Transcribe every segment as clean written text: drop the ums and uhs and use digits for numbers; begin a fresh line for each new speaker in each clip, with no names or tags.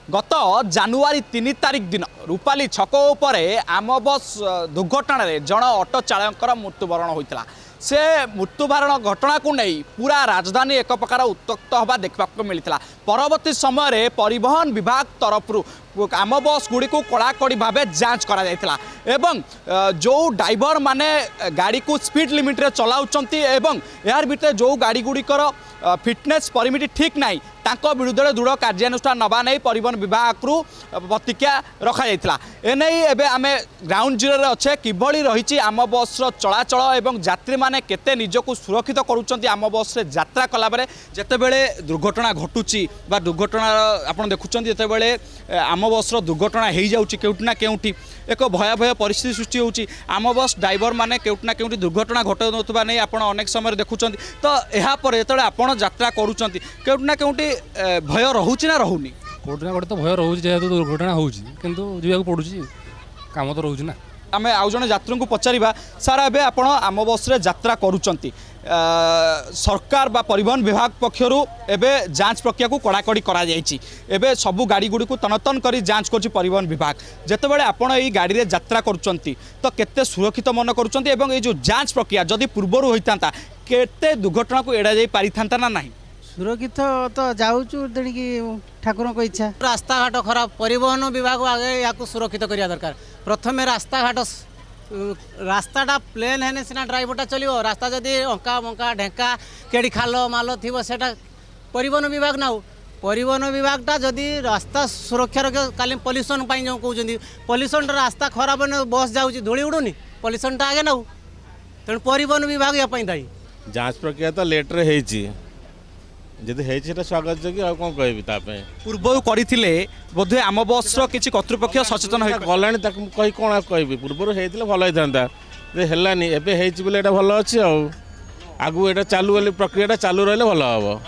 गत जानुआरी 3 तारिख दिन रूपाली छक उपरे आम बस दुर्घटन जन ऑटो चालकर मृत्युवरण होता से मृत्युवरण घटना को नहीं पूरा राजधानी एक प्रकार उत्तक्त हवा देखा मिलता। परवर्ती समय परिवहन विभाग तरफ आम बस गुड़ी को कड़ाकड़ी भाव जांच करा एवं जो ड्राइवर माने गाड़ी को स्पीड लिमिट रे चलाउचंती एवं यार भितर जो गाड़ी गुड़िकर फिटनेस परमिट ठीक नहीं तांको विरुद्ध दृढ़ कार्यानुष्ठान नवा नहीं परिवहन विभाग रु प्रतिज्ञा रखा जाइथिला। एने एबे आमे ग्राउंड जीरो रे अच्छे किभली रही आम बस चलाचल एवं यात्री माने केते निजको सुरक्षित करूचंती आम बस रे यात्रा कला बेले जेतेबेले दुर्घटना घटुची बा दुर्घटना आपण देखुचंती जेतेबेले आम बस दुर्घटना हो जाउची केउटना केउटी एक भयावह परिस्थिति सृष्टि होउची आम बस ड्राइवर माने केउटना केउटी दुर्घटना घटौतबा नहीं आपण अनेक समय देखुचंती। तो एहा पर जेतेबेले आपण यात्रा करूचंती केउटना केउटी भय रहुची ना रहुनी
कोटना कोटे तो भय रहुची जेहेतु दुर्घटना होउची किंतु जीवाक पडुची काम तो रहुची ना।
आमे आउ जने यात्री को पचारिबा सारा एबे आपण आम बस रे यात्रा करूचंती सरकार बा परिवहन विभाग पक्षरु एबे जांच प्रक्रिया को कड़ाकड़ी करा जायछि। एबे सबु गाड़ी गुडी को तनतन करी जांच करछि परिवहन विभाग। जेतेबेले आपण एई गाड़ी रे यात्रा करूचंती तो केते सुरक्षित मन करूचंती एवं ए जो जांच प्रक्रिया जदि पूर्वरु होइतांता केते दुर्घटना को एडा जाई पारिथांता ना नाही।
सुरक्षित तो जाऊँ तेणिकी ठाकुर को इच्छा।
रास्ता घाट खराब परिवहन विभाग आगे या सुरक्षित करिया दरकार। प्रथमे रास्ता घाट रास्ताटा प्लेन है सीना ड्राइवरटा चलो रास्ता जदि अंका बंका ढेका केड़ी खाल माल थी सेटा परिवहन विभाग ना परिवहन विभागटा जदि रास्ता सुरक्षा रख खाली पल्यूसन जो कहते पल्यूसन रास्ता खराब बस जाऊँगी धूली उड़ूनी पल्यूसनटा आगे ना तेणु परिवहन विभाग या दायी।
जांच प्रक्रिया तो लेट्रे होती जदि है स्वागत योग्य आ कौन कह
पूर्व करते बोधे आम बस किसी कर्तृपक्ष सचेतन
गला कही कौन कह पूर्व होता भल होता है एवं बोले भल अच्छे आगू ये चालू प्रक्रिया चालू रही भल हम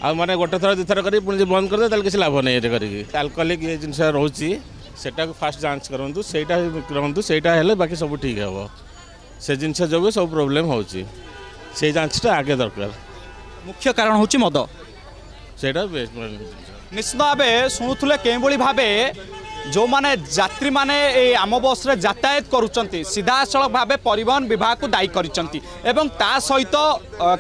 आ मैंने गोटे थर दुथर कर बंद कर किसी लाभ नहीं ये अल्कोहलिक ये जिन रोचे सेटा फास्ट जांच करूँ से कहूँ से बाकी सब ठीक हे से जिन जो सब प्रोब्लेम हो जांचटा आगे दरकार।
मुख्य कारण हूँ मद
सेटा
निश्चित भाव शुणुले के भाव जो माने यात्री माने आम बस रे यातायात करुचंती सीधासल भाव परिवहन विभाग को दायी करिसंती एवं ता सहित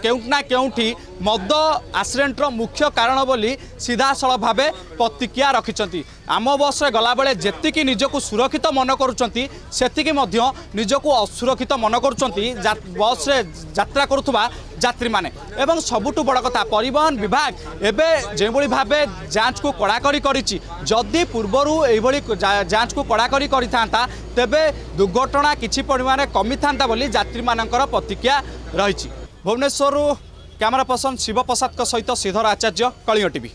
केउटना केउठी मद एक्सीडेंटर मुख्य कारण बोली सीधासल भाव प्रतिक्रिया रखिचंती। आम बस रे गला बेले जेतिकी निजको सुरक्षित मन करुचंती सेतिकी मध्य निजको असुरक्षित मन करुचंती बस रे यात्रा करुथबा यात्री माने। एवं सबुठु बड़ कथा परिवहन विभाग एबे जेभली भावे जांच को कड़ाकड़ी करिछि जदि पूर्वरु एभली जांच को कड़ाकड़ी करिथांता तेबे दुर्घटना किछि परिमाणे कमी थांता बोली यात्री मानकर प्रतिक्रिया रहिछि। भुवनेश्वर कैमरा पर्सन शिव प्रसाद सहित श्रीधर आचार्य कलिंग टीवी।